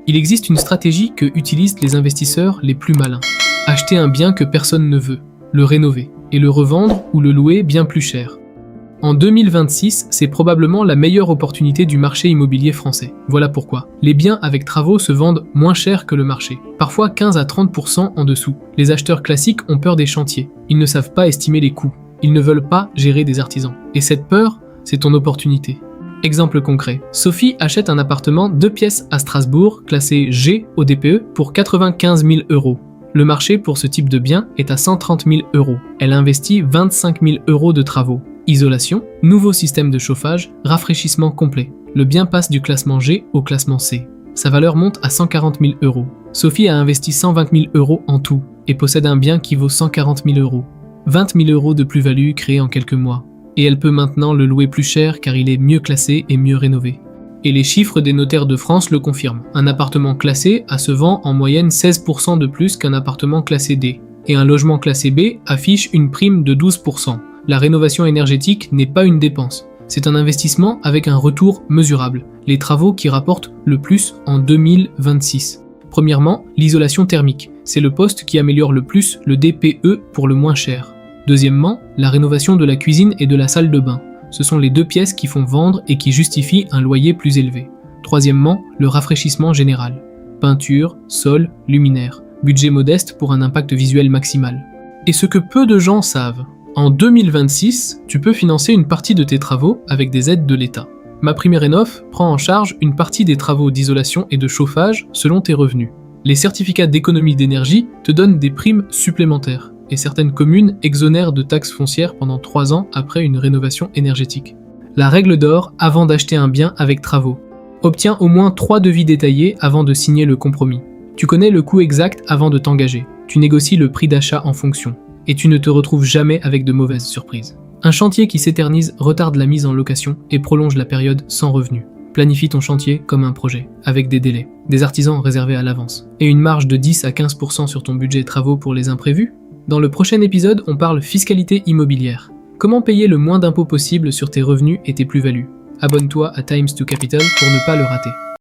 Il existe une stratégie que utilisent les investisseurs les plus malins. Acheter un bien que personne ne veut, le rénover, et le revendre ou le louer bien plus cher. En 2026, c'est probablement la meilleure opportunité du marché immobilier français. Voilà pourquoi. Les biens avec travaux se vendent moins cher que le marché, parfois 15 à 30% en dessous. Les acheteurs classiques ont peur des chantiers. Ils ne savent pas estimer les coûts. Ils ne veulent pas gérer des artisans. Et cette peur, c'est ton opportunité. Exemple concret. Sophie achète un appartement 2 pièces à Strasbourg, classé G au DPE, pour 95 000 €. Le marché pour ce type de bien est à 130 000 €. Elle investit 25 000 € de travaux. Isolation, nouveau système de chauffage, rafraîchissement complet. Le bien passe du classement G au classement C. Sa valeur monte à 140 000 €. Sophie a investi 120 000 € en tout et possède un bien qui vaut 140 000 €. 20 000 € de plus-value créée en quelques mois. Et elle peut maintenant le louer plus cher car il est mieux classé et mieux rénové. Et les chiffres des notaires de France le confirment. Un appartement classé A se vend en moyenne 16% de plus qu'un appartement classé D. Et un logement classé B affiche une prime de 12%. La rénovation énergétique n'est pas une dépense. C'est un investissement avec un retour mesurable. Les travaux qui rapportent le plus en 2026. Premièrement, l'isolation thermique. C'est le poste qui améliore le plus le DPE pour le moins cher. Deuxièmement, la rénovation de la cuisine et de la salle de bain. Ce sont les 2 pièces qui font vendre et qui justifient un loyer plus élevé. Troisièmement, le rafraîchissement général. Peinture, sol, luminaire. Budget modeste pour un impact visuel maximal. Et ce que peu de gens savent, en 2026, tu peux financer une partie de tes travaux avec des aides de l'État. MaPrimeRénov' prend en charge une partie des travaux d'isolation et de chauffage selon tes revenus. Les certificats d'économie d'énergie te donnent des primes supplémentaires et certaines communes exonèrent de taxes foncières pendant 3 ans après une rénovation énergétique. La règle d'or avant d'acheter un bien avec travaux. Obtiens au moins 3 devis détaillés avant de signer le compromis. Tu connais le coût exact avant de t'engager. Tu négocies le prix d'achat en fonction. Et tu ne te retrouves jamais avec de mauvaises surprises. Un chantier qui s'éternise retarde la mise en location et prolonge la période sans revenu. Planifie ton chantier comme un projet, avec des délais, des artisans réservés à l'avance, et une marge de 10 à 15% sur ton budget travaux pour les imprévus. Dans le prochain épisode, on parle fiscalité immobilière. Comment payer le moins d'impôts possible sur tes revenus et tes plus-values. Abonne-toi à Times to Capital pour ne pas le rater.